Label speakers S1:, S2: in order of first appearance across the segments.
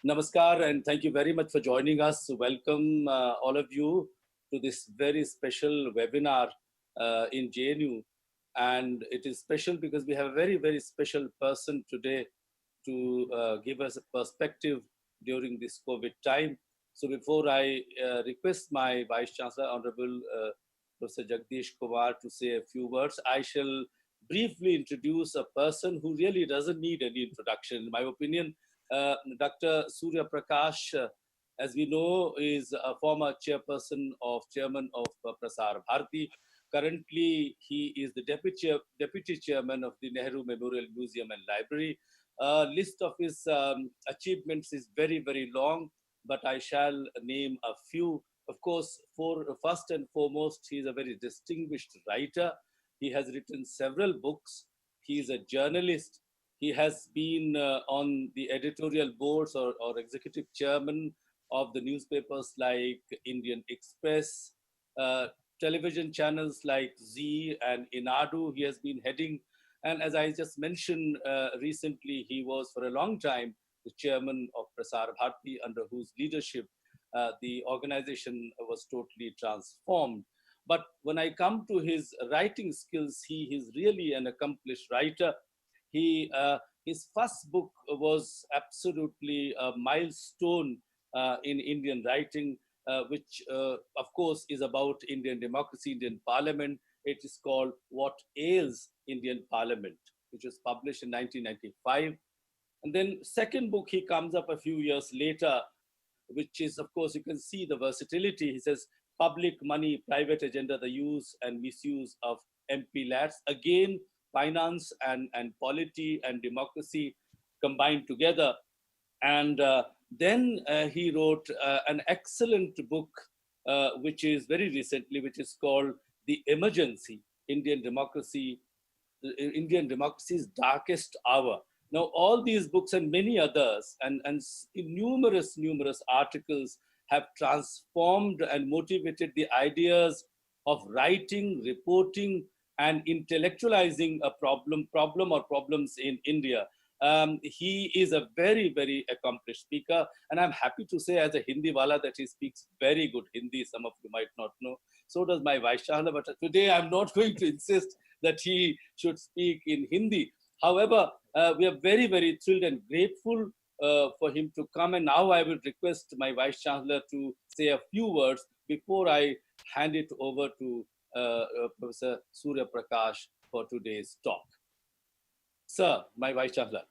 S1: Namaskar, and thank you very much for joining us. Welcome all of you to this very special webinar in JNU. And it is special because we have a very, very special person today to give us a perspective during this COVID time. So before I request my Vice Chancellor, Honorable Professor Jagdish Kumar, to say a few words, I shall briefly introduce a person who really doesn't need any introduction. In my opinion, Dr. Surya Prakash, as we know, is a former chairman of Prasar Bharati. Currently, he is the deputy chairman of the Nehru Memorial Museum and Library. List of his achievements is very, very long, but I shall name a few. Of course, first and foremost, he is a very distinguished writer. He has written several books. He is a journalist. He has been on the editorial boards or executive chairman of the newspapers like Indian Express, television channels like Z and Inadu. He has been heading. And as I just mentioned recently, he was for a long time the chairman of Prasar Bharati, under whose leadership the organization was totally transformed. But when I come to his writing skills, he is really an accomplished writer. His first book was absolutely a milestone in Indian writing, which of course is about Indian democracy, Indian Parliament. It is called What Ails Indian Parliament, which was published in 1995. And then second book, he comes up a few years later, which is, of course, you can see the versatility. He says, Public Money, Private Agenda, the Use and Misuse of MP Lads. Again, finance and polity and democracy combined together. And then he wrote an excellent book, which is very recently, which is called The Emergency, Indian Democracy's Darkest Hour. Now, all these books and many others and numerous articles have transformed and motivated the ideas of writing, reporting, and intellectualizing a problem or problems in India. He is a very, very accomplished speaker, and I'm happy to say as a Hindi wala that he speaks very good Hindi. Some of you might not know. So does my Vice Chancellor, but today I'm not going to insist that he should speak in Hindi. However, we are very, very thrilled and grateful for him to come. And now I will request my Vice Chancellor to say a few words before I hand it over to Professor Surya Prakash for today's talk. Sir, my Vice Chancellor.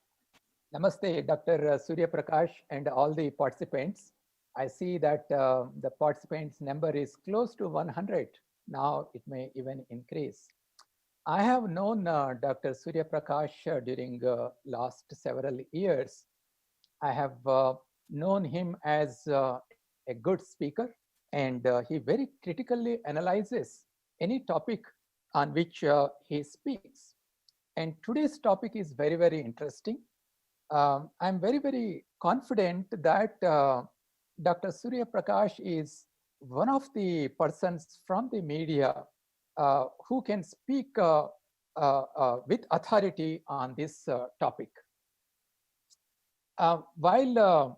S2: Namaste, Dr. Surya Prakash and all the participants. I see that the participants number is close to 100. Now it may even increase. I have known Dr. Surya Prakash during last several years. I have known him as a good speaker, and he very critically analyzes any topic on which he speaks. And today's topic is very, very interesting. I'm very, very confident that Dr. Surya Prakash is one of the persons from the media who can speak with authority on this topic. While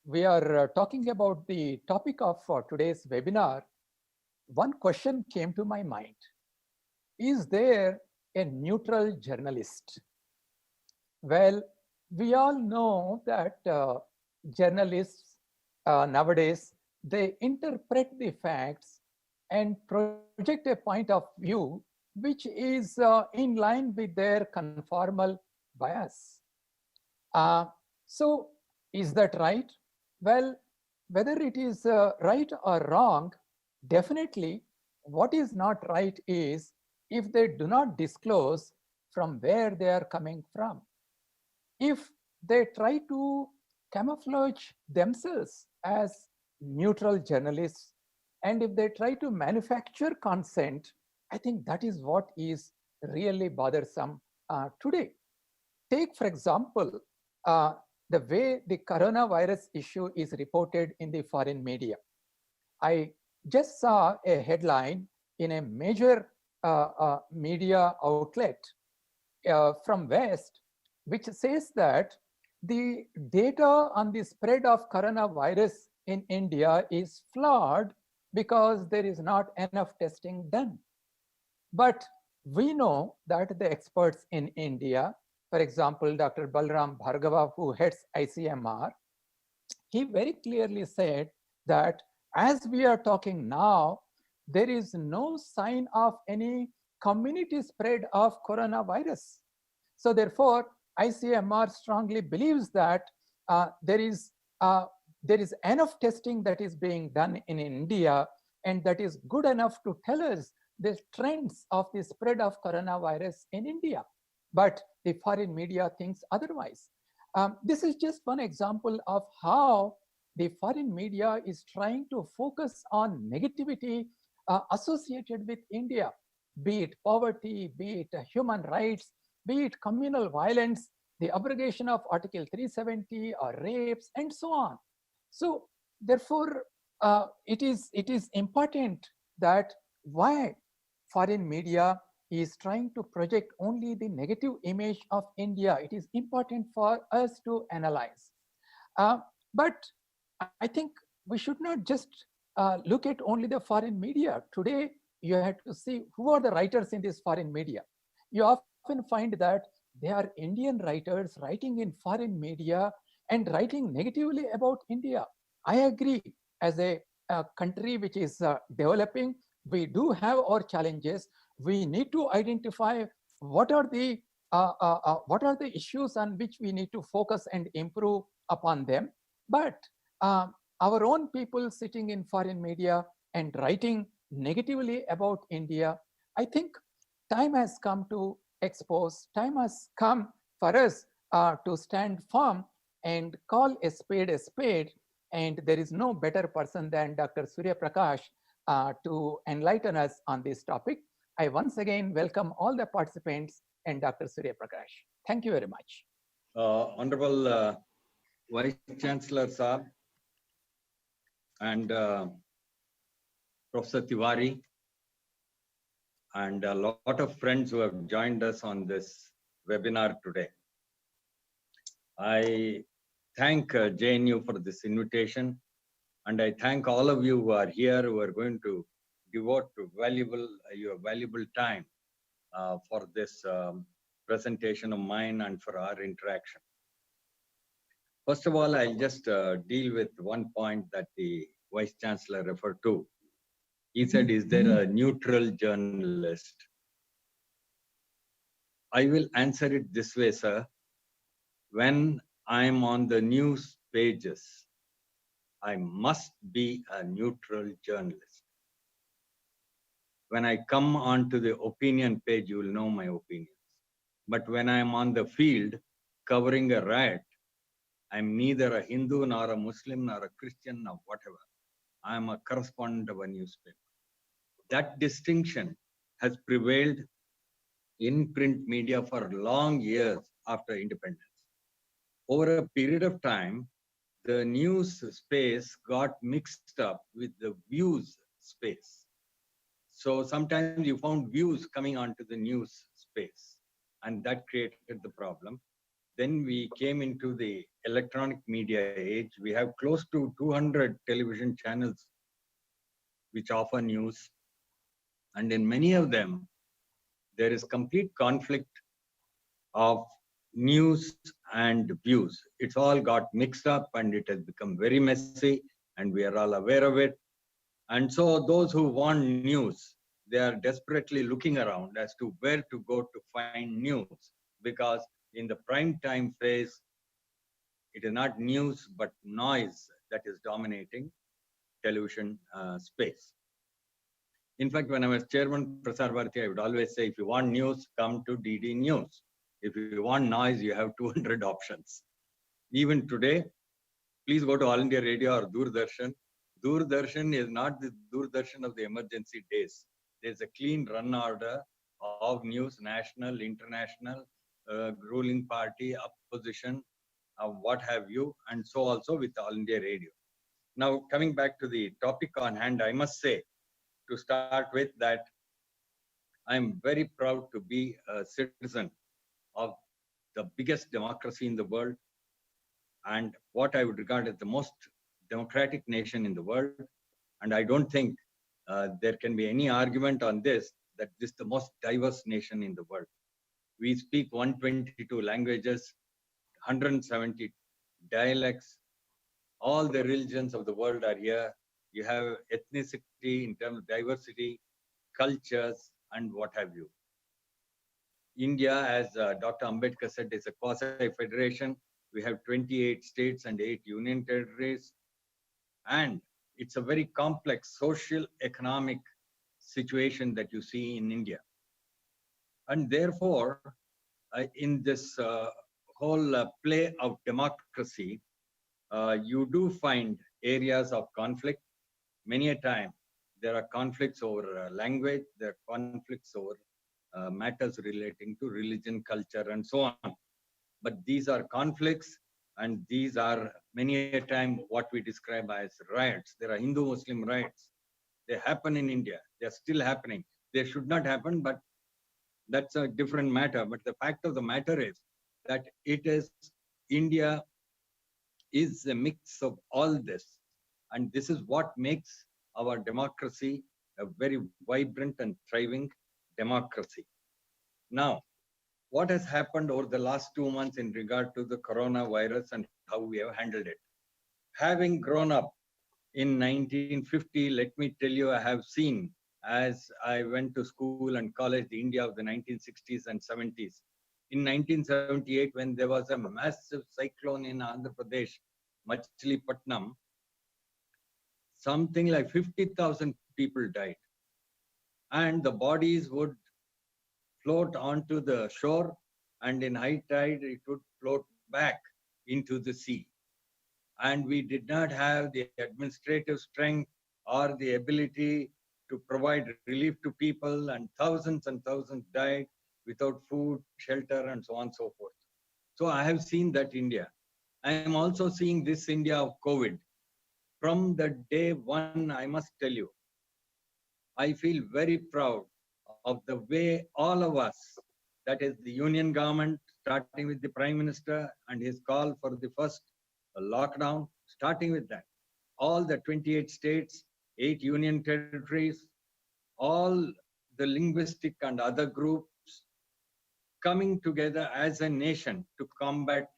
S2: we are talking about the topic of today's webinar, one question came to my mind. Is there a neutral journalist? Well, we all know that journalists nowadays, they interpret the facts and project a point of view which is in line with their conformal bias. So is that right? Well, whether it is right or wrong, definitely what is not right is if they do not disclose from where they are coming from. If they try to camouflage themselves as neutral journalists, and if they try to manufacture consent, I think that is what is really bothersome today. Take, for example, the way the coronavirus issue is reported in the foreign media. I just saw a headline in a major media outlet from West, which says that the data on the spread of coronavirus in India is flawed because there is not enough testing done. But we know that the experts in India, for example, Dr. Balram Bhargava, who heads ICMR, he very clearly said that as we are talking now, there is no sign of any community spread of coronavirus. So therefore, ICMR strongly believes that there is enough testing that is being done in India, and that is good enough to tell us the trends of the spread of coronavirus in India. But the foreign media thinks otherwise. This is just one example of how the foreign media is trying to focus on negativity associated with India, be it poverty, be it human rights, be it communal violence, the abrogation of Article 370 or rapes, and so on. So therefore, it is important that why foreign media is trying to project only the negative image of India. It is important for us to analyze. But I think we should not just look at only the foreign media. Today, you have to see who are the writers in this foreign media. You often find that they are Indian writers writing in foreign media and writing negatively about India. I agree, as a country which is developing, we do have our challenges. We need to identify what are the issues on which we need to focus and improve upon them. But our own people sitting in foreign media and writing negatively about India, I think time has come to expose, time has come for us to stand firm and call a spade, and there is no better person than Dr. Surya Prakash to enlighten us on this topic. I once again welcome all the participants and Dr. Surya Prakash. Thank you very much.
S3: Honorable Vice Chancellor Saab and Professor Tiwari, and a lot of friends who have joined us on this webinar today. I thank JNU for this invitation, and I thank all of you who are here, who are going to devote to your valuable time for this presentation of mine and for our interaction. First of all, I'll just deal with one point that the Vice Chancellor referred to. He said, is there a neutral journalist? I will answer it this way, sir. When I'm on the news pages, I must be a neutral journalist. When I come onto the opinion page, you will know my opinions. But when I'm on the field covering a riot, I'm neither a Hindu nor a Muslim nor a Christian nor whatever. I'm a correspondent of a newspaper. That distinction has prevailed in print media for long years after independence. Over a period of time, the news space got mixed up with the views space. So sometimes you found views coming onto the news space, and that created the problem. Then we came into the electronic media age. We have close to 200 television channels which offer news. And in many of them, there is complete conflict of news and views. It's all got mixed up and it has become very messy, and we are all aware of it. And so those who want news, they are desperately looking around as to where to go to find news, because in the prime time phase, it is not news but noise that is dominating television space. In fact, when I was chairman Prasar Bharati, I would always say, if you want news, come to DD News. If you want noise, you have 200 options. Even today, please go to All India Radio or Doordarshan. Doordarshan is not the Doordarshan of the emergency days. There's a clean run order of news, national, international, ruling party, opposition, what have you, and so also with All India Radio. Now, coming back to the topic on hand, I must say, to start with, that I'm very proud to be a citizen of the biggest democracy in the world, and what I would regard as the most democratic nation in the world. And I don't think there can be any argument on this, that this is the most diverse nation in the world. We speak 122 languages, 170 dialects. All the religions of the world are here. You have ethnicity in terms of diversity, cultures, and what have you. India, as Dr. Ambedkar said, is a quasi-federation. We have 28 states and 8 union territories. And it's a very complex social, economic situation that you see in India. And therefore, in this whole play of democracy, you do find areas of conflict. Many a time, there are conflicts over language, there are conflicts over matters relating to religion, culture, and so on. But these are conflicts, and these are many a time what we describe as riots. There are Hindu-Muslim riots. They happen in India. They're still happening. They should not happen, but that's a different matter. But the fact of the matter is that India is a mix of all this. And this is what makes our democracy a very vibrant and thriving democracy. Now, what has happened over the last 2 months in regard to the coronavirus and how we have handled it? Having grown up in 1950, let me tell you, I have seen, as I went to school and college, the India of the 1960s and 70s. In 1978, when there was a massive cyclone in Andhra Pradesh, Machilipatnam, something like 50,000 people died. And the bodies would float onto the shore, and in high tide, it would float back into the sea. And we did not have the administrative strength or the ability to provide relief to people, and thousands died without food, shelter, and so on and so forth. So I have seen that India. I am also seeing this India of COVID. From the day one, I must tell you, I feel very proud of the way all of us, that is the union government, starting with the Prime Minister and his call for the first lockdown, starting with that, all the 28 states, 8 union territories, all the linguistic and other groups coming together as a nation to combat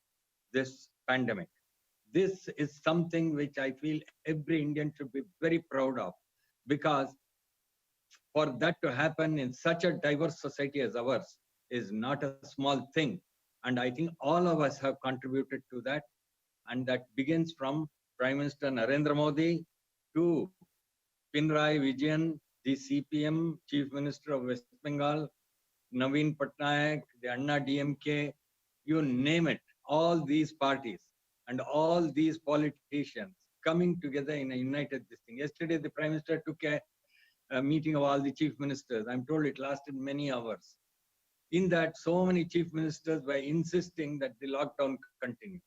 S3: this pandemic. This is something which I feel every Indian should be very proud of, because for that to happen in such a diverse society as ours is not a small thing. And I think all of us have contributed to that. And that begins from Prime Minister Narendra Modi to Pinarayi Vijayan, the CPM, Chief Minister of West Bengal, Naveen Patnaik, the Anna DMK, you name it, all these parties and all these politicians coming together in a united this thing. Yesterday, the Prime Minister took a meeting of all the chief ministers. I'm told it lasted many hours. In that, so many chief ministers were insisting that the lockdown continue.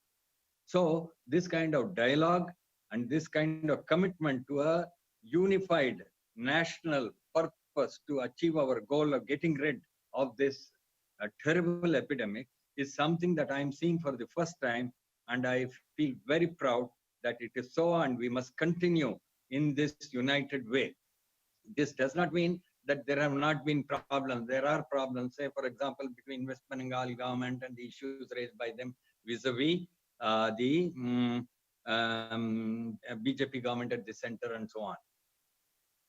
S3: So this kind of dialogue and this kind of commitment to a unified national purpose to achieve our goal of getting rid of this terrible epidemic is something that I'm seeing for the first time. And I feel very proud that it is so, and we must continue in this united way. This does not mean that there have not been problems. There are problems, say, for example, between West Bengal government and the issues raised by them vis-a-vis the BJP government at the center and so on.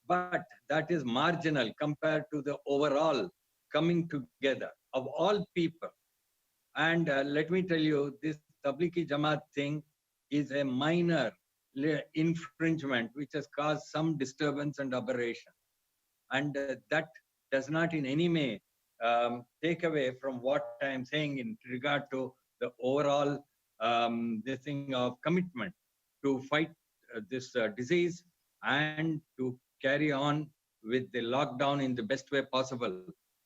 S3: But that is marginal compared to the overall coming together of all people. And let me tell you, this Tablighi Jamaat thing is a minor infringement which has caused some disturbance and aberration. And that does not in any way take away from what I am saying in regard to the overall this thing of commitment to fight this disease and to carry on with the lockdown in the best way possible.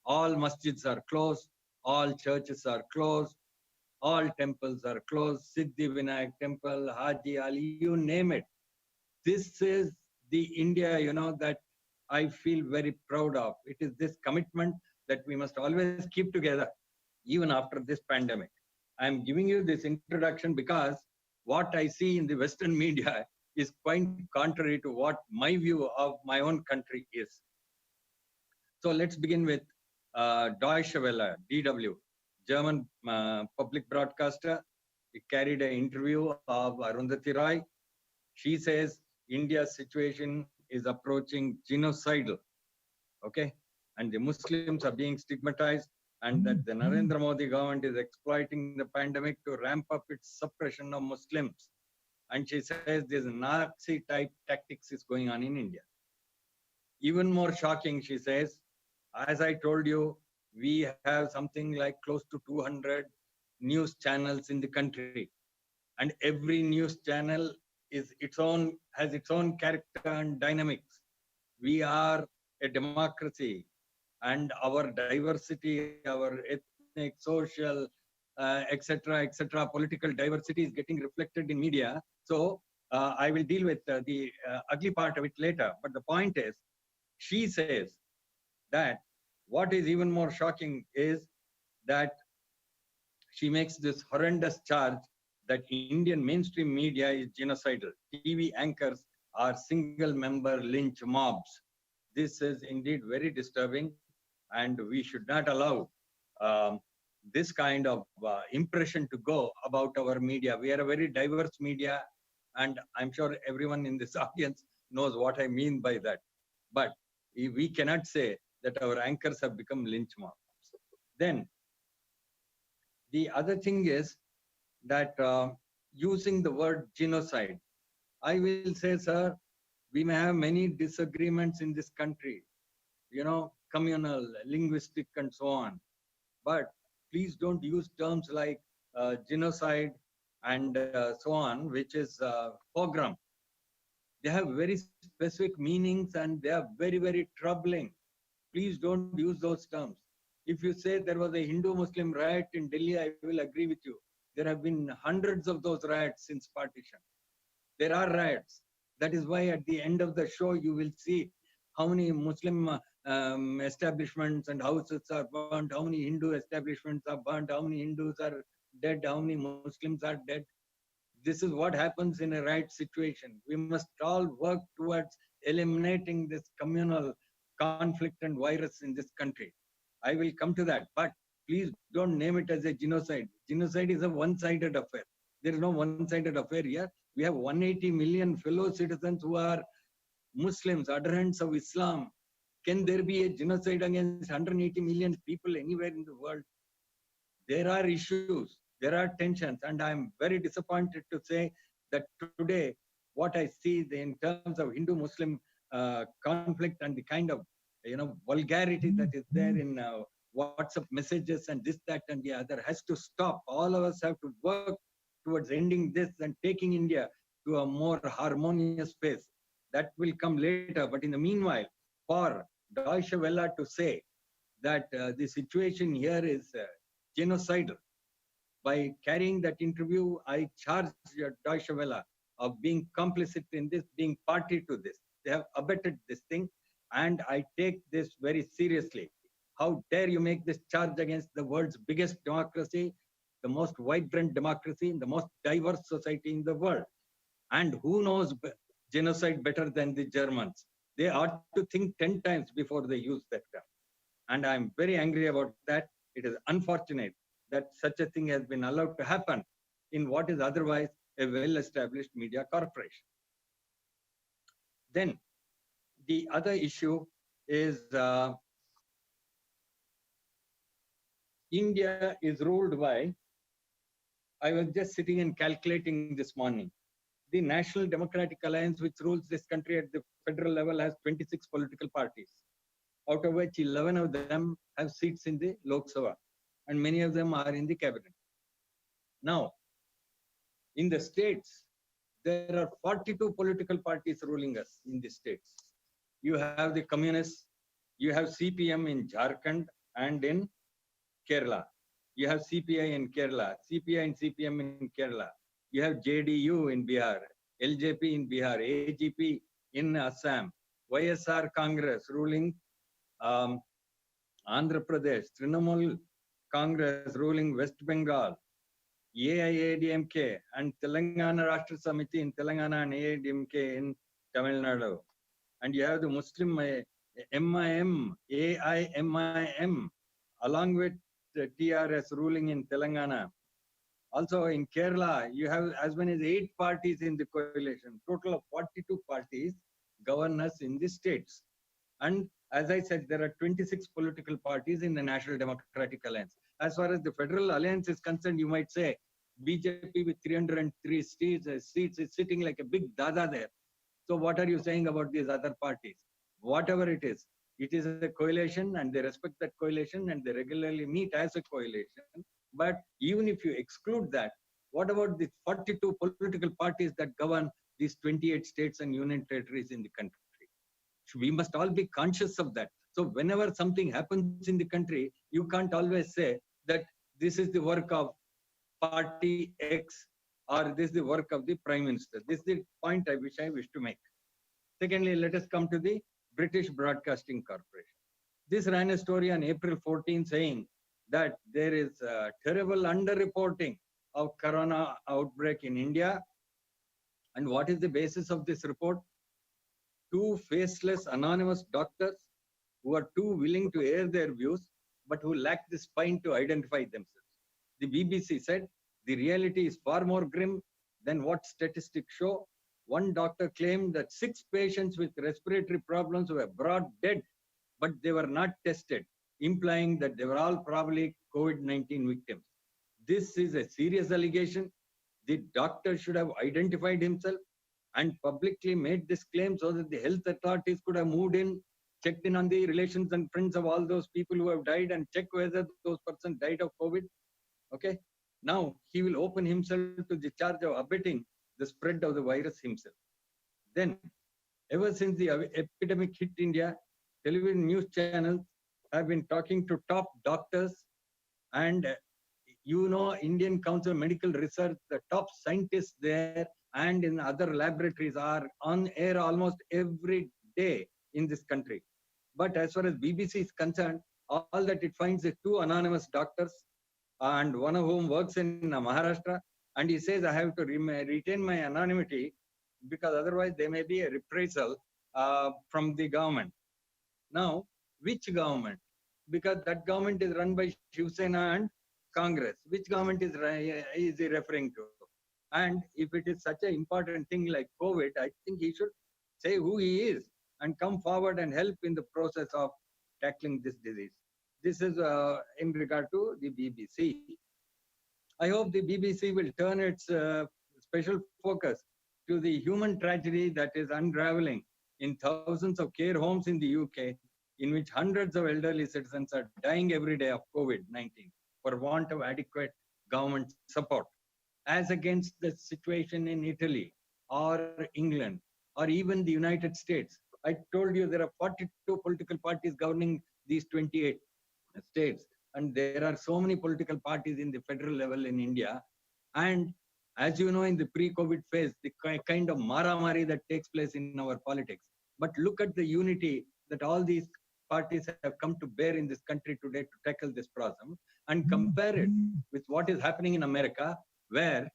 S3: All masjids are closed, all churches are closed, all temples are closed, Siddhi Vinayak temple, Haji Ali, you name it. This is the India, that I feel very proud of. It is this commitment that we must always keep together, even after this pandemic. I'm giving you this introduction because what I see in the Western media is quite contrary to what my view of my own country is. So let's begin with Deutsche Welle, DW, German public broadcaster. He carried an interview of Arundhati Roy. She says India's situation is approaching genocidal, okay? And the Muslims are being stigmatized, and that the Narendra Modi government is exploiting the pandemic to ramp up its suppression of Muslims. And she says this Nazi type tactics is going on in India. Even more shocking, she says, as I told you, we have something like close to 200 news channels in the country. And every news channel has its own character and dynamics. We are a democracy, and our diversity, our ethnic, social, etc., political diversity is getting reflected in media. So I will deal with the ugly part of it later. But the point is, she says that what is even more shocking is that she makes this horrendous charge that Indian mainstream media is genocidal. TV anchors are single-member lynch mobs. This is indeed very disturbing, and we should not allow this kind of impression to go about our media. We are a very diverse media, and I'm sure everyone in this audience knows what I mean by that. But we cannot say that our anchors have become lynch mobs. Then the other thing is that using the word genocide, I will say, sir, we may have many disagreements in this country, you know, communal, linguistic, and so on. But please don't use terms like genocide and so on, which is pogrom. They have very specific meanings and they are very, very troubling. Please don't use those terms. If you say there was a Hindu-Muslim riot in Delhi, I will agree with you. There have been hundreds of those riots since partition. There are riots. That is why at the end of the show, you will see how many Muslim establishments and houses are burnt, how many Hindu establishments are burnt, how many Hindus are dead, how many Muslims are dead. This is what happens in a riot situation. We must all work towards eliminating this communal conflict and virus in this country. I will come to that, but please don't name it as a genocide. Genocide is a one-sided affair. There is no one-sided affair here. We have 180 million fellow citizens who are Muslims, adherents of Islam. Can there be a genocide against 180 million people anywhere in the world? There are issues, there are tensions, and I'm very disappointed to say that today, what I see in terms of Hindu-Muslim conflict and the kind of vulgarity that is there in WhatsApp messages and this, that, and the other has to stop. All of us have to work towards ending this and taking India to a more harmonious space. That will come later. But in the meanwhile, for Deutsche Welle to say that the situation here is genocidal, by carrying that interview, I charge Deutsche Welle of being complicit in this, being party to this. They have abetted this thing, and I take this very seriously. How dare you make this charge against the world's biggest democracy, the most vibrant democracy, and the most diverse society in the world? And who knows genocide better than the Germans? They ought to think 10 times before they use that term. And I'm very angry about that. It is unfortunate that such a thing has been allowed to happen in what is otherwise a well-established media corporation. Then the other issue is India is ruled by, I was just sitting and calculating this morning, the National Democratic Alliance, which rules this country at the federal level, has 26 political parties, out of which 11 of them have seats in the Lok Sabha, and many of them are in the cabinet. Now, in the states, there are 42 political parties ruling us in the states. You have the communists, you have CPM in Jharkhand and in Kerala. You have CPI in Kerala, CPI and CPM in Kerala. You have JDU in Bihar, LJP in Bihar, AGP in Assam, YSR Congress ruling Andhra Pradesh, Trinamool Congress ruling West Bengal, AIADMK and Telangana Rashtra Samiti in Telangana and AIADMK in Tamil Nadu. And you have the Muslim MIM, AIMIM, along with the TRS ruling in Telangana. Also in Kerala, you have as many as 8 parties in the coalition, total of 42 parties govern us in the states. And as I said, there are 26 political parties in the National Democratic Alliance. As far as the Federal Alliance is concerned, you might say BJP with 303 seats is sitting like a big dada there. So what are you saying about these other parties? Whatever it is a coalition and they respect that coalition and they regularly meet as a coalition. But even if you exclude that, what about the 42 political parties that govern these 28 states and union territories in the country? We must all be conscious of that. So whenever something happens in the country, you can't always say that this is the work of party X or this is the work of the Prime Minister. This is the point I wish to make. Secondly, let us come to the British Broadcasting Corporation. This ran a story on April 14 saying that there is terrible underreporting of corona outbreak in India. And what is the basis of this report? 2 faceless anonymous doctors who are too willing to air their views, but who lack the spine to identify themselves. The BBC said the reality is far more grim than what statistics show. One doctor claimed that 6 patients with respiratory problems were brought dead, but they were not tested, implying that they were all probably COVID-19 victims. This is a serious allegation. The doctor should have identified himself and publicly made this claim so that the health authorities could have moved in, checked in on the relations and friends of all those people who have died and check whether those persons died of COVID. Okay. Now he will open himself to the charge of abetting the spread of the virus himself. Then, ever since the epidemic hit India, television news channels have been talking to top doctors and Indian Council of Medical Research, the top scientists there and in other laboratories are on air almost every day in this country. But as far as BBC is concerned, all that it finds is 2 anonymous doctors, and one of whom works in Maharashtra, and he says, I have to retain my anonymity because otherwise there may be a reprisal from the government. Now, which government? Because that government is run by Shiv Sena and Congress. Which government is he referring to? And if it is such an important thing like COVID, I think he should say who he is and come forward and help in the process of tackling this disease. This is in regard to the BBC. I hope the BBC will turn its special focus to the human tragedy that is unraveling in thousands of care homes in the UK, in which hundreds of elderly citizens are dying every day of COVID-19 for want of adequate government support, as against the situation in Italy or England or even the United States. I told you there are 42 political parties governing these 28 states, and there are so many political parties in the federal level in India. And as you know, in the pre-COVID phase, the kind of maramari that takes place in our politics. But look at the unity that all these parties have come to bear in this country today to tackle this problem, and compare it with what is happening in America, where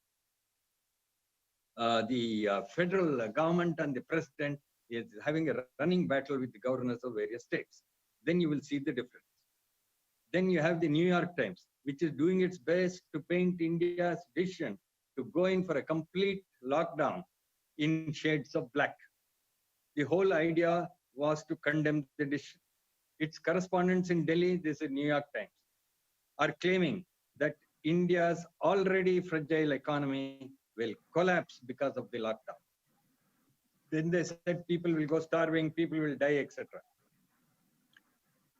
S3: the federal government and the president is having a running battle with the governors of various states. Then you will see the difference. Then you have the New York Times, which is doing its best to paint India's decision to go in for a complete lockdown in shades of black. The whole idea was to condemn the decision. Its correspondents in Delhi, this is New York Times, are claiming that India's already fragile economy will collapse because of the lockdown. Then they said people will go starving, people will die, etc.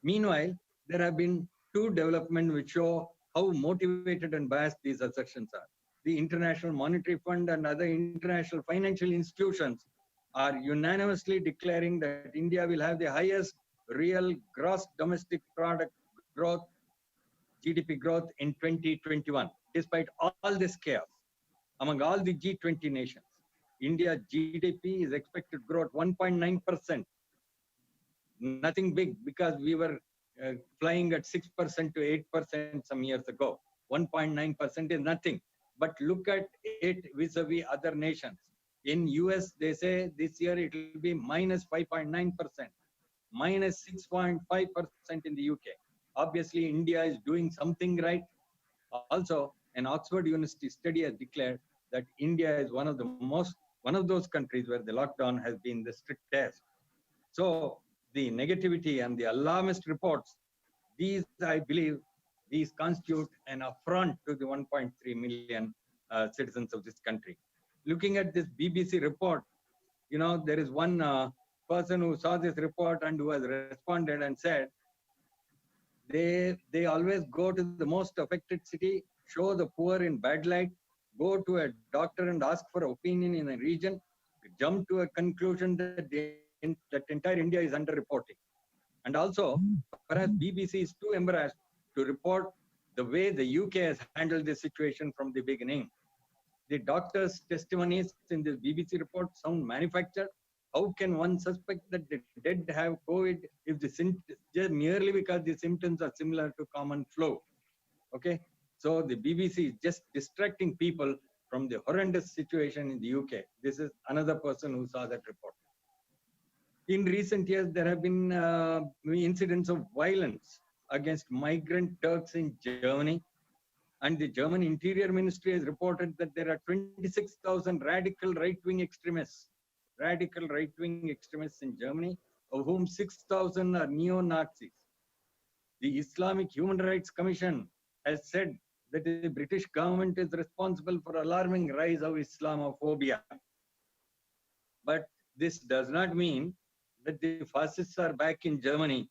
S3: Meanwhile, there have been 2 developments which show how motivated and biased these assertions are. The International Monetary Fund and other international financial institutions are unanimously declaring that India will have the highest real gross domestic product growth, GDP growth in 2021, despite all this chaos. Among all the G20 nations, India's GDP is expected to grow at 1.9%. Nothing big, because we were flying at 6% to 8% some years ago. 1.9% is nothing. But look at it vis-a-vis other nations. In US, they say this year it will be minus 5.9%, minus 6.5% in the UK. Obviously, India is doing something right. Also, an Oxford University study has declared that India is one of those countries where the lockdown has been the strictest. So the negativity and the alarmist reports, these, I believe, these constitute an affront to the 1.3 million citizens of this country. Looking at this BBC report, there is one person who saw this report and who has responded and said, they always go to the most affected city, show the poor in bad light, go to a doctor and ask for opinion in a region, jump to a conclusion that entire India is underreporting. And also, perhaps BBC is too embarrassed to report the way the UK has handled this situation from the beginning. The doctors' testimonies in this BBC report sound manufactured. How can one suspect that the dead have COVID if just merely because the symptoms are similar to common flu? Okay, so the BBC is just distracting people from the horrendous situation in the UK. This is another person who saw that report. In recent years, there have been incidents of violence against migrant Turks in Germany. And the German Interior Ministry has reported that there are 26,000 radical right-wing extremists in Germany, of whom 6,000 are neo-Nazis. The Islamic Human Rights Commission has said that the British government is responsible for alarming rise of Islamophobia. But this does not mean that the fascists are back in Germany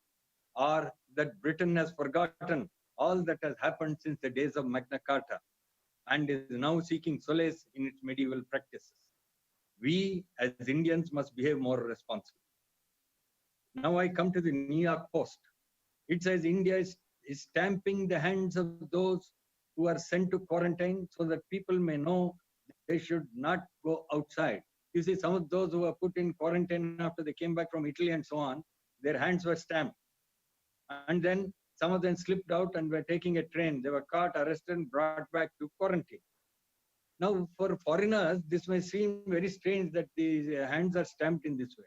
S3: or that Britain has forgotten all that has happened since the days of Magna Carta and is now seeking solace in its medieval practices. We as Indians must behave more responsibly. Now I come to the New York Post. It says India is stamping the hands of those who are sent to quarantine so that people may know they should not go outside. You see, some of those who were put in quarantine after they came back from Italy and so on, their hands were stamped. And then some of them slipped out and were taking a train. They were caught, arrested, and brought back to quarantine. Now, for foreigners, this may seem very strange that the hands are stamped in this way.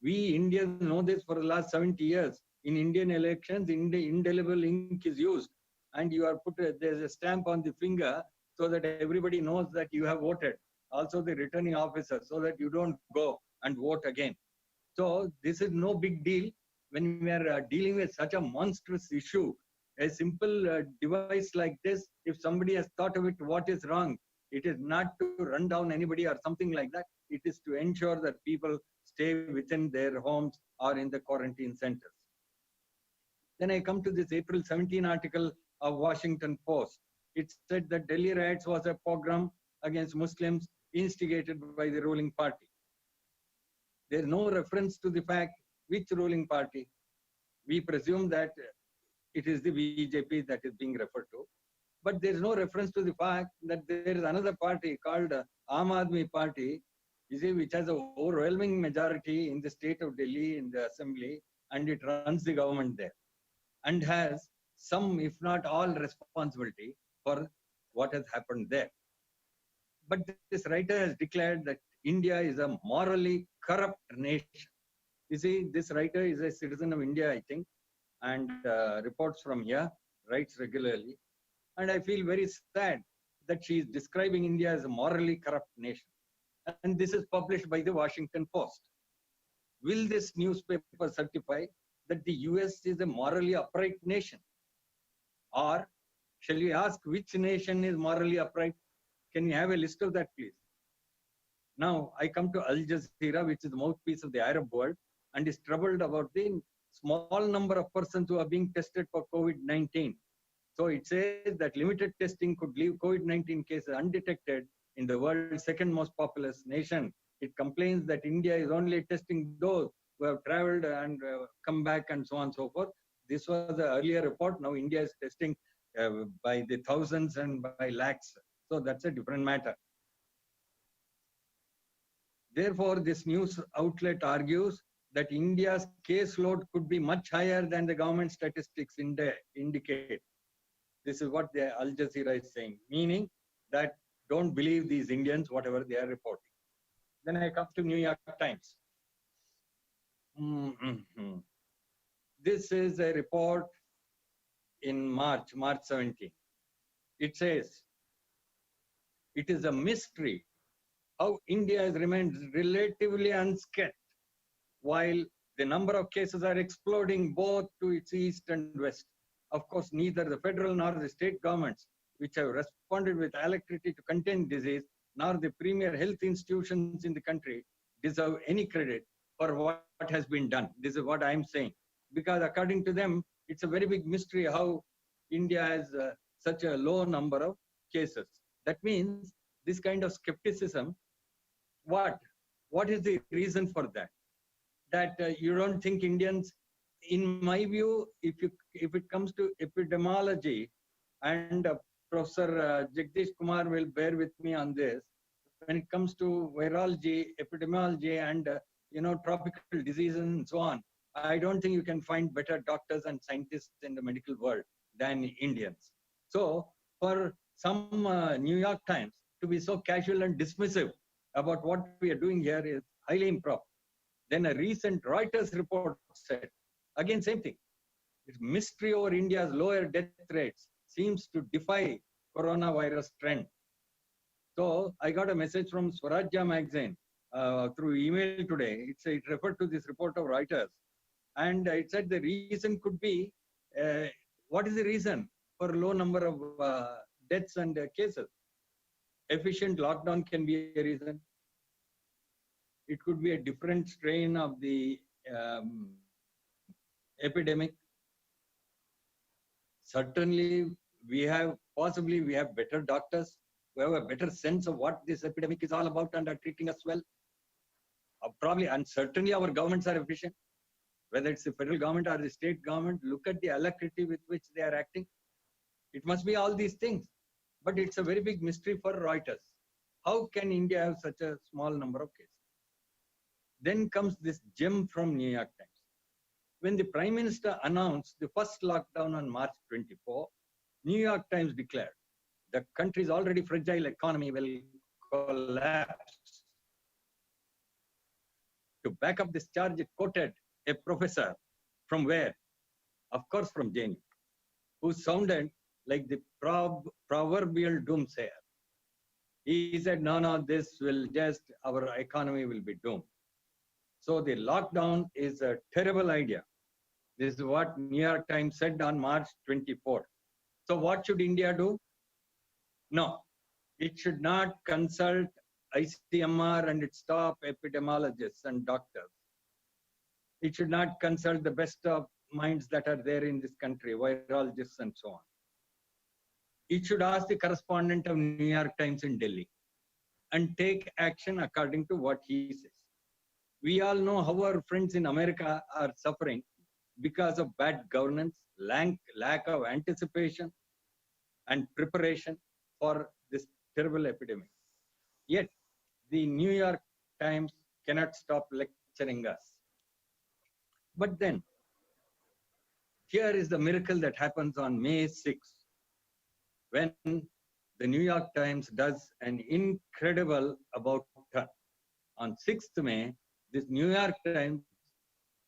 S3: We Indians know this for the last 70 years. In Indian elections, indelible ink is used, and you are there's a stamp on the finger so that everybody knows that you have voted. Also, the returning officer, so that you don't go and vote again. So this is no big deal. When we are dealing with such a monstrous issue, a simple device like this, if somebody has thought of it, what is wrong? It is not to run down anybody or something like that. It is to ensure that people stay within their homes or in the quarantine centers. Then I come to this April 17 article of Washington Post. It said that Delhi riots was a pogrom against Muslims instigated by the ruling party. There is no reference to the fact which ruling party. We presume that it is the BJP that is being referred to. But there is no reference to the fact that there is another party called Aam Aadmi Party, you see, which has an overwhelming majority in the state of Delhi in the assembly, and it runs the government there, and has some, if not all, responsibility for what has happened there. But this writer has declared that India is a morally corrupt nation. You see, this writer is a citizen of India, I think, and reports from here, writes regularly. And I feel very sad that she is describing India as a morally corrupt nation. And this is published by the Washington Post. Will this newspaper certify that the US is a morally upright nation? Or shall we ask which nation is morally upright? Can you have a list of that, please? Now, I come to Al Jazeera, which is the mouthpiece of the Arab world, and is troubled about the small number of persons who are being tested for COVID-19. So it says that limited testing could leave COVID-19 cases undetected in the world's second most populous nation. It complains that India is only testing those who have traveled and come back and so on and so forth. This was the earlier report. Now India is testing by the thousands and by lakhs. So that's a different matter. Therefore, this news outlet argues that India's caseload could be much higher than the government statistics indicate. This is what the Al Jazeera is saying, meaning that don't believe these Indians, whatever they are reporting. Then I come to New York Times. This is a report in March 17. It says, it is a mystery how India has remained relatively unscathed while the number of cases are exploding both to its east and west. Of course, neither the federal nor the state governments, which have responded with alacrity to contain disease, nor the premier health institutions in the country deserve any credit for what has been done. This is what I'm saying. Because according to them, it's a very big mystery how India has such a low number of cases. That means this kind of skepticism, what is the reason for that? That you don't think Indians, in my view, if it comes to epidemiology, and Professor Jagdish Kumar will bear with me on this, when it comes to virology, epidemiology, and tropical diseases and so on, I don't think you can find better doctors and scientists in the medical world than Indians. So for some New York Times to be so casual and dismissive about what we are doing here is highly improper. Then a recent Reuters report said, again, same thing. This mystery over India's lower death rates seems to defy coronavirus trend. So I got a message from Swarajya magazine through email today. It referred to this report of Reuters. And it said the reason could be, what is the reason for low number of deaths and cases? Efficient lockdown can be a reason. It could be a different strain of the epidemic. Certainly, we have better doctors who have a better sense of what this epidemic is all about and are treating us well. Probably, and certainly our governments are efficient. Whether it's the federal government or the state government, look at the alacrity with which they are acting. It must be all these things. But it's a very big mystery for Reuters. How can India have such a small number of cases? Then comes this gem from New York Times. When the Prime Minister announced the first lockdown on March 24, New York Times declared the country's already fragile economy will collapse. To back up this charge, it quoted a professor from where? Of course, from JNU, who sounded like the proverbial doomsayer. He said, no, this will our economy will be doomed. So the lockdown is a terrible idea. This is what New York Times said on March 24. So what should India do? No, it should not consult ICMR and its top epidemiologists and doctors. It should not consult the best of minds that are there in this country, virologists and so on. It should ask the correspondent of New York Times in Delhi and take action according to what he says. We all know how our friends in America are suffering because of bad governance, lack of anticipation and preparation for this terrible epidemic. Yet, the New York Times cannot stop lecturing us. But then, here is the miracle that happens on May 6th, when the New York Times does an incredible about turn. On 6th May, this New York Times,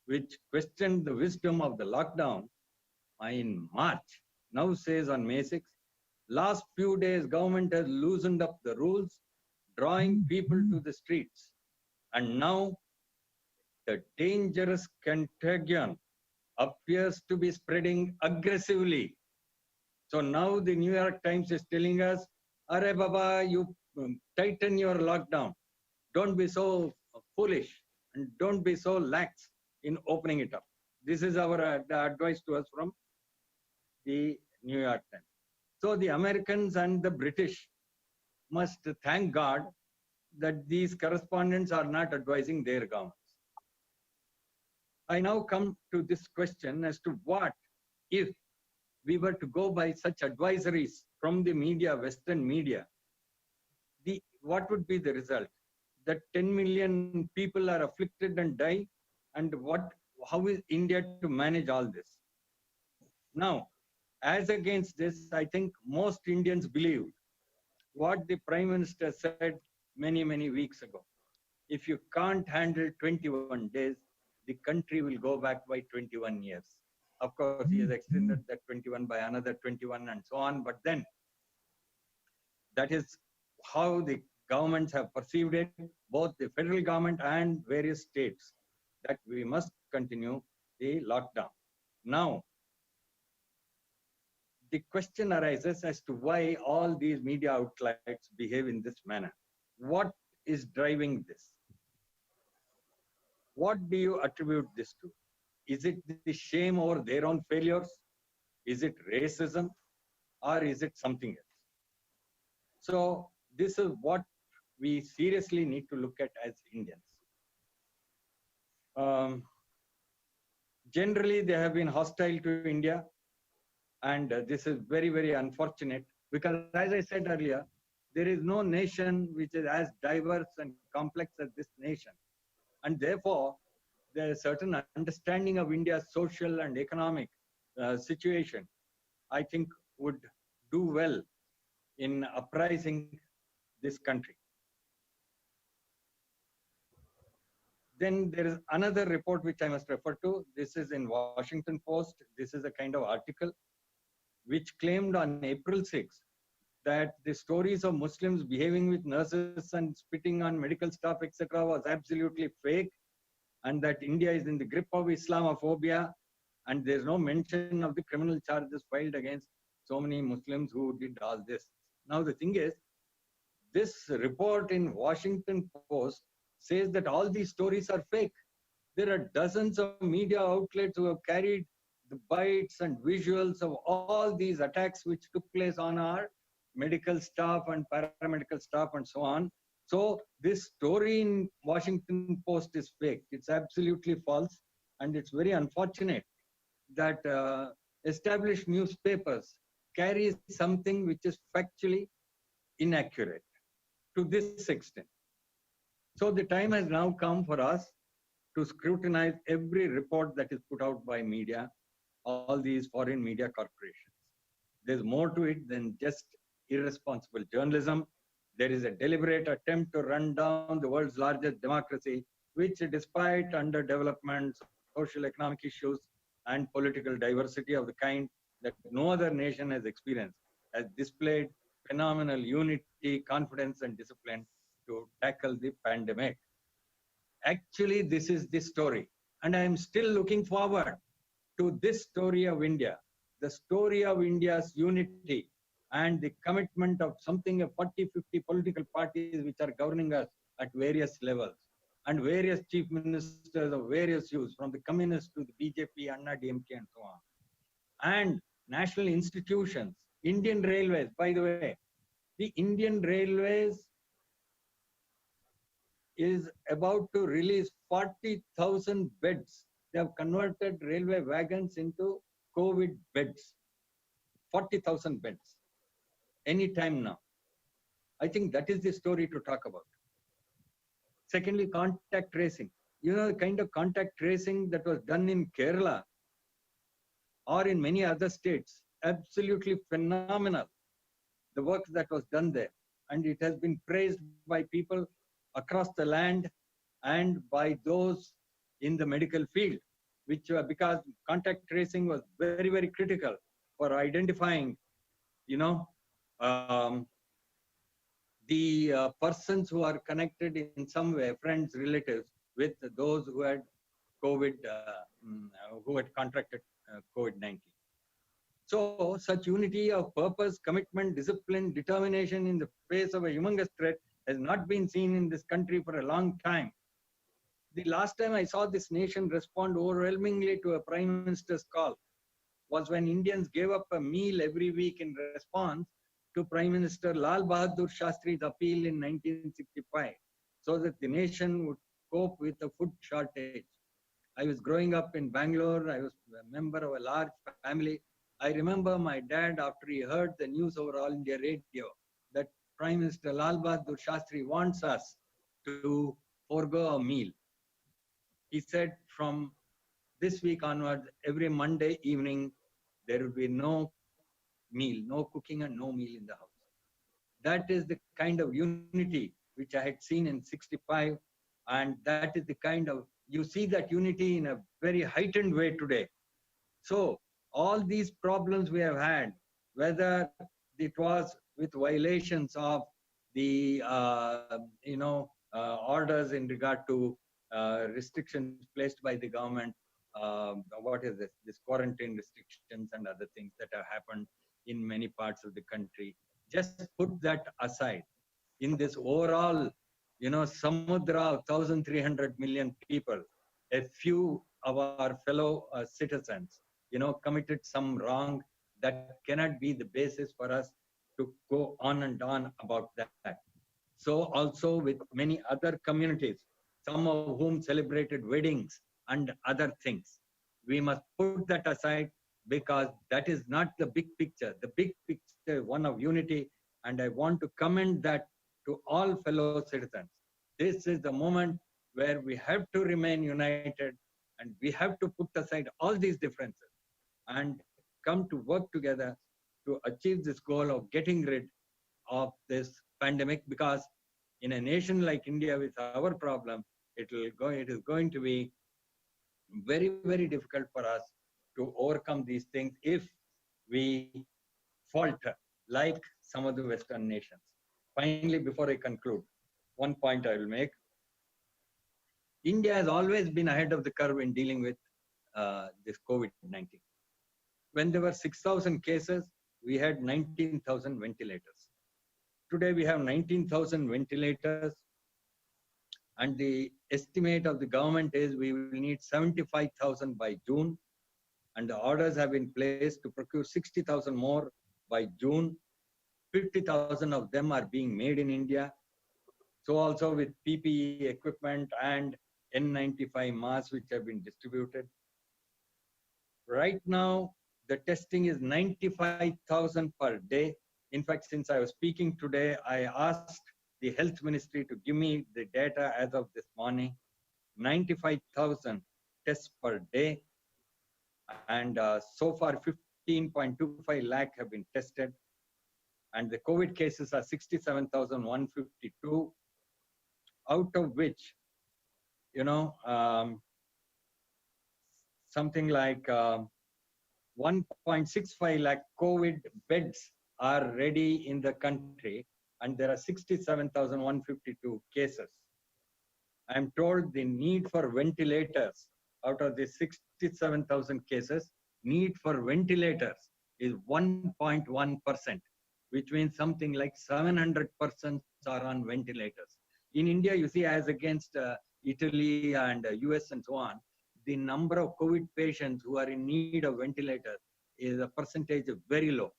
S3: which questioned the wisdom of the lockdown in March, now says on May 6th, last few days, government has loosened up the rules, drawing people to the streets. And now, the dangerous contagion appears to be spreading aggressively. So now the New York Times is telling us, Arre Baba, you tighten your lockdown. Don't be so foolish and don't be so lax in opening it up. This is our advice to us from the New York Times. So the Americans and the British must thank God that these correspondents are not advising their governments. I now come to this question as to what if we were to go by such advisories from the media, Western media, what would be the result? That 10 million people are afflicted and die, and how is India to manage all this? Now, as against this, I think most Indians believe what the Prime Minister said many weeks ago. If you can't handle 21 days, the country will go back by 21 years. Of course, he has extended that 21 by another 21 and so on. But then that is how the governments have perceived it, both the federal government and various states, that we must continue the lockdown. Now, the question arises as to why all these media outlets behave in this manner. What is driving this? What do you attribute this to? Is it the shame over their own failures? Is it racism? Or is it something else? So this is what we seriously need to look at as Indians. Generally, they have been hostile to India. And this is very unfortunate because, as I said earlier, there is no nation which is as diverse and complex as this nation. And therefore, there is a certain understanding of India's social and economic situation, I think, would do well in uprising this country. Then there is another report which I must refer to. This is in Washington Post. This is a kind of article which claimed on April 6 that the stories of Muslims behaving with nurses and spitting on medical staff, etc., was absolutely fake, and that India is in the grip of Islamophobia, and there's no mention of the criminal charges filed against so many Muslims who did all this. Now, the thing is, this report in Washington Post says that all these stories are fake. There are dozens of media outlets who have carried the bites and visuals of all these attacks which took place on our medical staff and paramedical staff and so on. So this story in Washington Post is fake. It's absolutely false. And it's very unfortunate that established newspapers carry something which is factually inaccurate to this extent. So the time has now come for us to scrutinize every report that is put out by media, all these foreign media corporations. There's more to it than just irresponsible journalism. There is a deliberate attempt to run down the world's largest democracy, which, despite underdevelopment, social economic issues, and political diversity of the kind that no other nation has experienced, has displayed phenomenal unity, confidence, and discipline to tackle the pandemic. Actually, this is the story. And I am still looking forward to this story of India, the story of India's unity and the commitment of something of 40, 50 political parties which are governing us at various levels, and various chief ministers of various hues, from the communists to the BJP, Anna DMK, and so on. And national institutions, Indian Railways, by the way, the Indian Railways is about to release 40,000 beds. They have converted railway wagons into COVID beds. 40,000 beds. Anytime now. I think that is the story to talk about. Secondly, contact tracing. You know, the kind of contact tracing that was done in Kerala or in many other states, absolutely phenomenal. The work that was done there. And it has been praised by people across the land and by those in the medical field, which because contact tracing was very critical for identifying, you know, the persons who are connected in some way, friends, relatives, with those who had COVID, who had contracted COVID-19. So such unity of purpose, commitment, discipline, determination in the face of a humongous threat has not been seen in this country for a long time. The last time I saw this nation respond overwhelmingly to a prime minister's call was when Indians gave up a meal every week in response to Prime Minister Lal Bahadur Shastri's appeal in 1965, so that the nation would cope with a food shortage. I was growing up in Bangalore. I was a member of a large family. I remember my dad, after he heard the news over All India Radio, that Prime Minister Lal Bahadur Shastri wants us to forego a meal. He said, from this week onwards, every Monday evening, there will be no meal, no cooking and no meal in the house. that is the kind of unity which I had seen in 65. And that is the kind of, you see that unity in a very heightened way today. So all these problems we have had, whether it was with violations of the orders in regard to restrictions placed by the government, what is this quarantine restrictions and other things that have happened in many parts of the country. Just put that aside. In this overall, samudra of 1,300 million people, a few of our fellow citizens, committed some wrong that cannot be the basis for us to go on and on about that. So also with many other communities, some of whom celebrated weddings and other things. We must put that aside because that is not the big picture. The big picture is one of unity, and I want to commend that to all fellow citizens. This is the moment where we have to remain united and we have to put aside all these differences and come to work together to achieve this goal of getting rid of this pandemic, because in a nation like India with our problem, it is going to be very, very difficult for us to overcome these things if we falter like some of the Western nations. Finally, before I conclude, one point I will make. India has always been ahead of the curve in dealing with this COVID-19. When there were 6,000 cases, we had 19,000 ventilators. Today we have 19,000 ventilators, and the estimate of the government is we will need 75,000 by June, and the orders have been placed to procure 60,000 more by June. 50,000 of them are being made in India. So also with PPE equipment and N95 masks which have been distributed. Right now, the testing is 95,000 per day. In fact, since I was speaking today, I asked the health ministry to give me the data as of this morning. 95,000 tests per day. And so far, 15.25 lakh have been tested. And the COVID cases are 67,152, out of which, something like 1.65 lakh COVID beds are ready in the country, and there are 67,152 cases. I'm told the need for ventilators, out of the 67,000 cases, need for ventilators is 1.1%, which means something like 700 persons are on ventilators. In India, you see, as against Italy and US and so on, the number of COVID patients who are in need of ventilators is a percentage very low.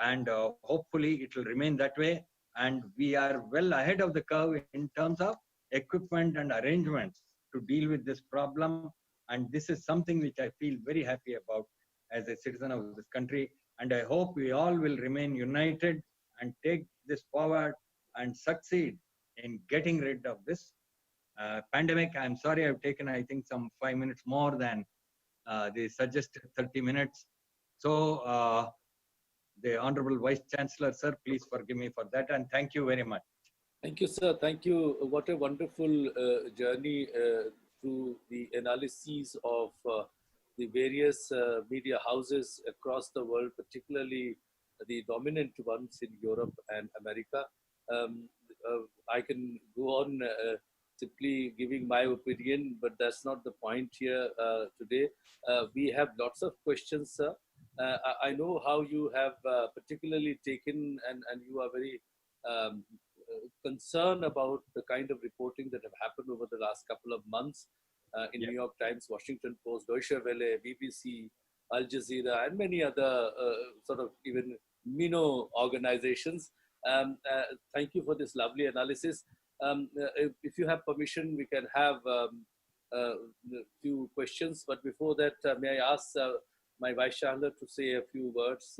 S3: And hopefully it will remain that way. And we are well ahead of the curve in terms of equipment and arrangements to deal with this problem. And this is something which I feel very happy about as a citizen of this country. And I hope we all will remain united and take this forward and succeed in getting rid of this pandemic. I'm sorry I've taken, I think, some 5 minutes more than the suggested 30 minutes. So the Honorable Vice Chancellor, sir, please forgive me for that. And thank you very much.
S1: Thank you, sir. Thank you. What a wonderful journey through the analyses of the various media houses across the world, particularly the dominant ones in Europe and America. I can go on simply giving my opinion, but that's not the point here today. We have lots of questions, sir. I know how you have particularly taken and you are very concerned about the kind of reporting that have happened over the last couple of months in New York Times, Washington Post, Deutsche Welle, BBC, Al Jazeera, and many other sort of even minnow organizations. Thank you for this lovely analysis. If you have permission, we can have a few questions. But before that, may I ask my Vice Chancellor to say a few words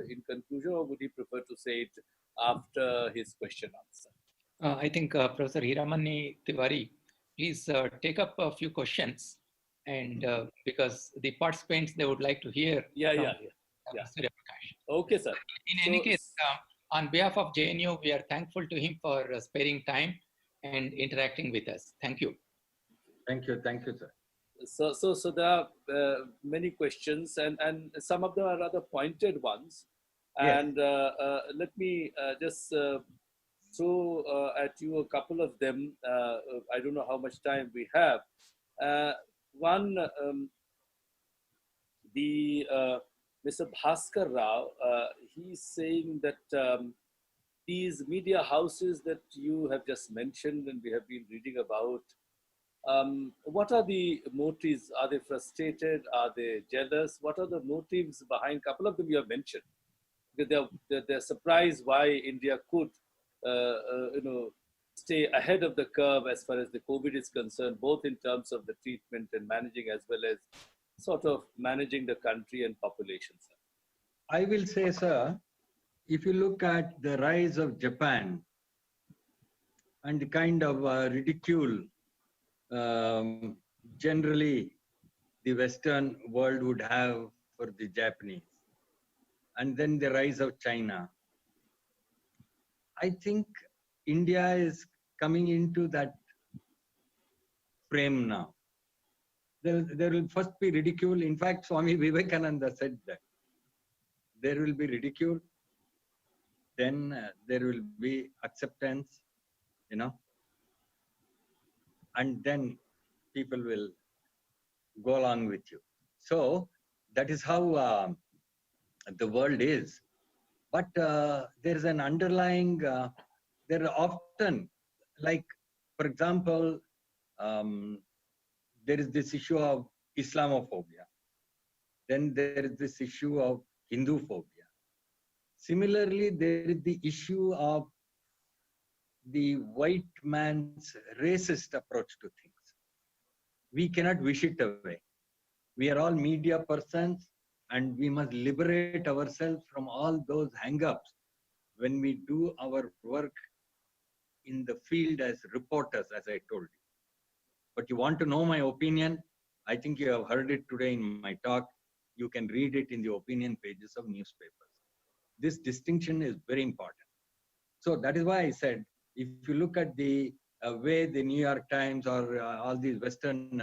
S1: in conclusion, or would he prefer to say it after his question answer?
S2: I think Professor Hiramani Tiwari, please take up a few questions, and because the participants, they would like to hear.
S1: Yeah.
S2: Surya Prakash.
S1: Okay, sir.
S2: In any case, On behalf of JNU, we are thankful to him for sparing time and interacting with us. Thank you.
S3: Thank you, sir.
S1: So there are many questions, and some of them are rather pointed ones.
S3: Yes.
S1: And let me just throw at you a couple of them. I don't know how much time we have. One, the Mr. Bhaskar Rao, he's saying that these media houses that you have just mentioned and we have been reading about, what are the motives? Are they frustrated? Are they jealous? What are the motives behind? A couple of them you have mentioned. Because they're surprised why India could, stay ahead of the curve as far as the COVID is concerned, both in terms of the treatment and managing, as well as sort of managing the country and population. Sir.
S3: I will say, sir, if you look at the rise of Japan and the kind of ridicule generally the Western world would have for the Japanese, and then the rise of China, I think India is coming into that frame now. There will first be ridicule. In fact, Swami Vivekananda said that there will be ridicule, then there will be acceptance, and then people will go along with you. So that is how the world is. But there is an underlying, there are often, like, for example, there is this issue of Islamophobia. Then there is this issue of Hindu phobia. Similarly, there is the issue of the white man's racist approach to things. We cannot wish it away. We are all media persons, and we must liberate ourselves from all those hang-ups when we do our work in the field as reporters, as I told you. But you want to know my opinion? I think you have heard it today in my talk. You can read it in the opinion pages of newspapers. This distinction is very important. So that is why I said, if you look at the way the New York Times or all these Western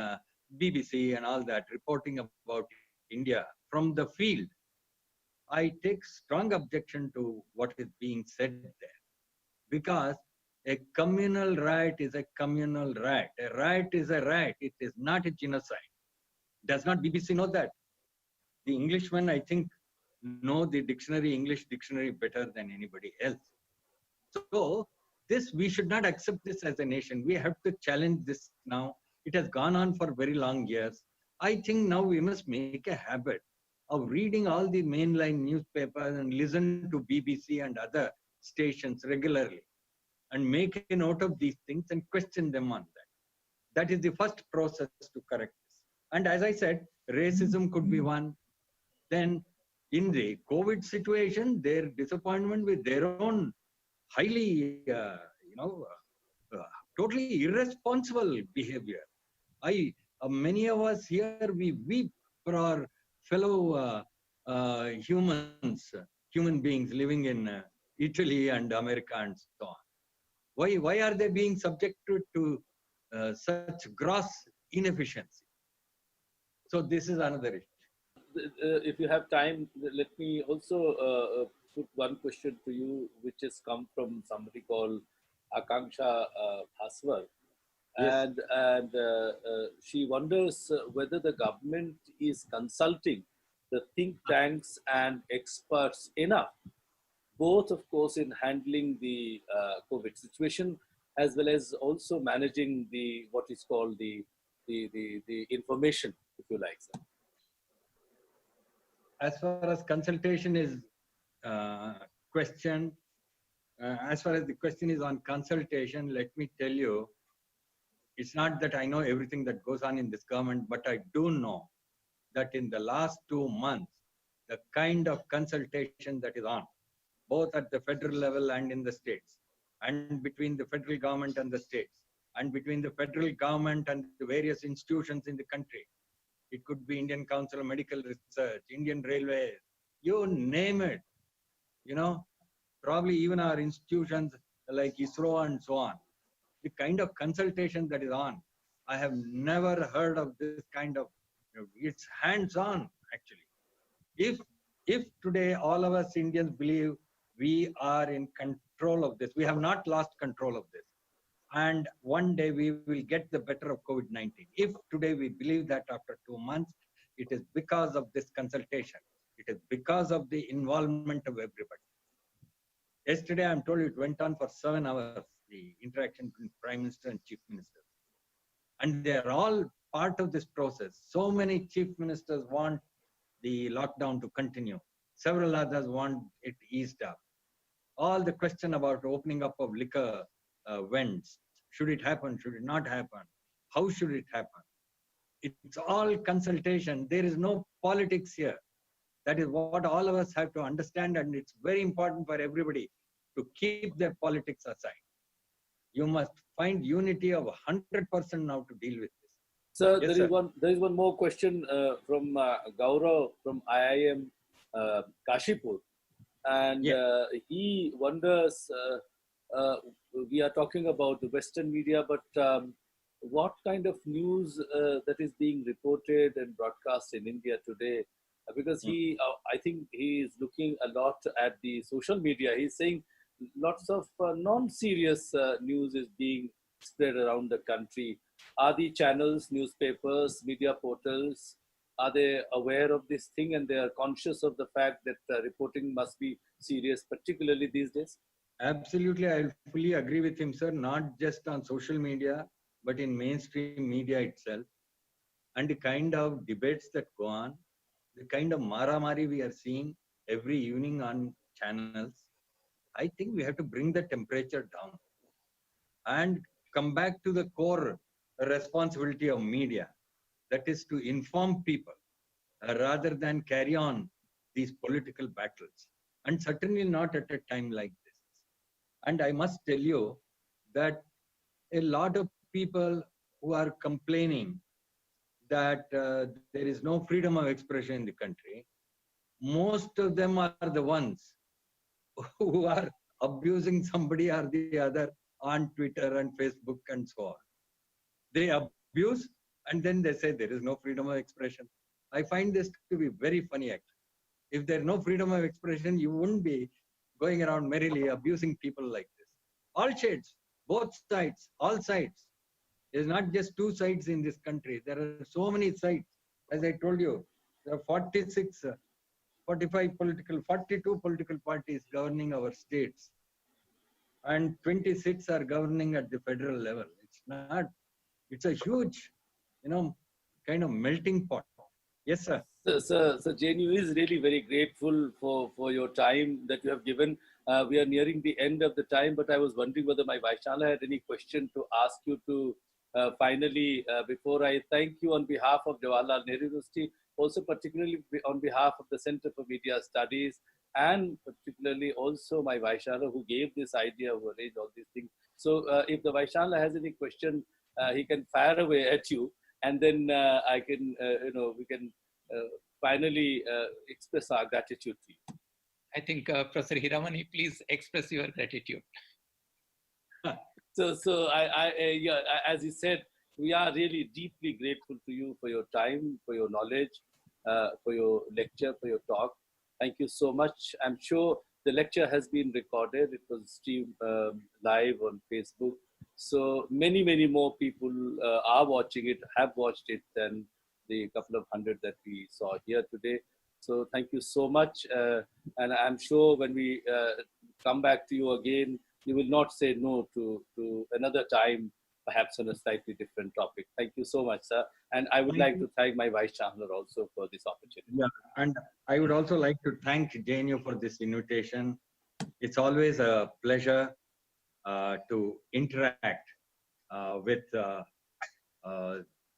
S3: BBC and all that reporting about India from the field, I take strong objection to what is being said there. Because a communal riot is a communal riot. A riot is a riot. It is not a genocide. Does not BBC know that? The Englishmen, I think, know the dictionary, English dictionary better than anybody else. So this, we should not accept this as a nation. We have to challenge this now. It has gone on for very long years. I think now we must make a habit of reading all the mainline newspapers and listen to BBC and other stations regularly and make a note of these things and question them on that. That is the first process to correct this. And as I said, racism could be one. Then in the COVID situation, their disappointment with their own highly, totally irresponsible behavior. Many of us here, we weep for our fellow human beings living in Italy and America and so on. Why are they being subjected to such gross inefficiency? So this is another issue.
S1: If you have time, let me also put one question to you, which has come from somebody called Akanksha Bhaswar.
S3: Yes.
S1: And she wonders whether the government is consulting the think tanks and experts enough, both, of course, in handling the COVID situation, as well as also managing the what is called the information, if you like, sir.
S3: As far as consultation is questioned, as far as the question is on consultation, let me tell you, it's not that I know everything that goes on in this government, but I do know that in the last 2 months, the kind of consultation that is on, both at the federal level and in the states, and between the federal government and the states, and between the federal government and the various institutions in the country. It could be Indian Council of Medical Research, Indian Railways, you name it. probably even our institutions like ISRO and so on, the kind of consultation that is on, I have never heard of this kind of, it's hands-on actually. If, if today all of us Indians believe we are in control of this, we have not lost control of this. And one day we will get the better of COVID-19. If today we believe that after 2 months, it is because of this consultation. It is because of the involvement of everybody. Yesterday, I'm told it went on for 7 hours, the interaction between Prime Minister and Chief Minister. And they're all part of this process. So many chief ministers want the lockdown to continue. Several others want it eased up. All the question about opening up of liquor vents, should it happen, should it not happen? How should it happen? It's all consultation. There is no politics here. That is what all of us have to understand, and it's very important for everybody to keep their politics aside. You must find unity of 100% now to deal with this.
S1: Sir,
S3: Yes,
S1: there is one more question from Gaurav from IIM Kashipur, and he wonders. We are talking about the Western media, but what kind of news that is being reported and broadcast in India today? Because I think he is looking a lot at the social media. He's saying lots of non-serious news is being spread around the country. Are the channels, newspapers, media portals, are they aware of this thing and they are conscious of the fact that reporting must be serious, particularly these days?
S3: Absolutely, I fully agree with him, sir. Not just on social media, but in mainstream media itself. And the kind of debates that go on, the kind of maramari we are seeing every evening on channels, I think we have to bring the temperature down and come back to the core responsibility of media, that is to inform people rather than carry on these political battles, and certainly not at a time like this. And I must tell you that a lot of people who are complaining that there is no freedom of expression in the country, most of them are the ones who are abusing somebody or the other on Twitter and Facebook and so on. They abuse and then they say there is no freedom of expression. I find this to be very funny actually. If there's no freedom of expression, you wouldn't be going around merrily abusing people like this. All shades, both sides, all sides. There's not just two sides in this country. There are so many sides. As I told you, there are 46, 42 political parties governing our states. And 26 are governing at the federal level. It's a huge, kind of melting pot. Yes, sir.
S1: So JNU is really very grateful for your time that you have given. We are nearing the end of the time, but I was wondering whether my Vaishala had any question to ask you to finally, before I thank you on behalf of Jawaharlal Nehru University, also particularly on behalf of the Center for Media Studies, and particularly also my Vaishala who gave this idea of arrange all these things. So if the Vaishala has any question, he can fire away at you, and then I can, we can finally express our gratitude to you.
S2: I think Professor Hiramani, please express your gratitude.
S1: So yeah, as you said, we are really deeply grateful to you for your time, for your knowledge, for your lecture, for your talk. Thank you so much. I'm sure the lecture has been recorded. It was streamed live on Facebook. So many, many more people are watching it, have watched it than the couple of hundred that we saw here today. So thank you so much. And I'm sure when we come back to you again, you will not say no to another time, perhaps on a slightly different topic. Thank you so much, sir. And I would like to thank my Vice Chancellor also for this opportunity.
S3: Yeah, and I would also like to thank JNU for this invitation. It's always a pleasure to interact with the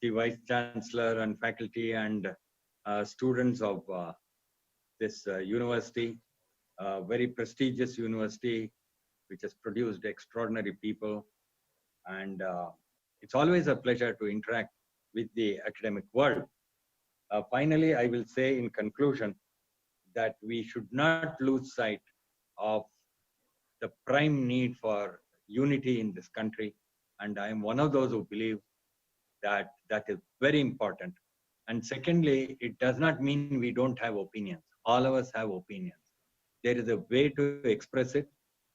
S3: Vice Chancellor and faculty and students of this university, very prestigious university, which has produced extraordinary people. And it's always a pleasure to interact with the academic world. Finally, I will say in conclusion that we should not lose sight of the prime need for unity in this country. And I am one of those who believe that that is very important. And secondly, it does not mean we don't have opinions. All of us have opinions. There is a way to express it,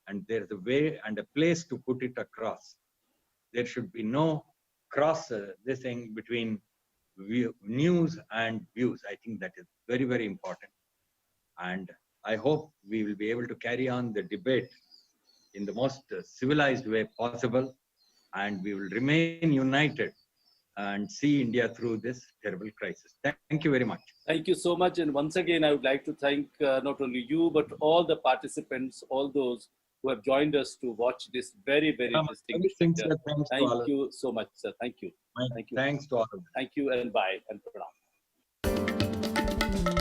S3: and there is a way and a place to put it across. There should be no cross this thing between news and views. I think that is very, very important. And I hope we will be able to carry on the debate in the most civilized way possible, and we will remain united and see India through this terrible crisis. Thank you very much.
S1: Thank you so much. And once again, I would like to thank not only you, but all the participants, all those who have joined us to watch this very, very distinguished lecture.
S3: Thanks to
S1: Thank
S3: all of
S1: you so much, sir. Thank you.
S3: you.
S1: Thank you.
S3: Thanks to all of you.
S1: Thank you and bye and pranam.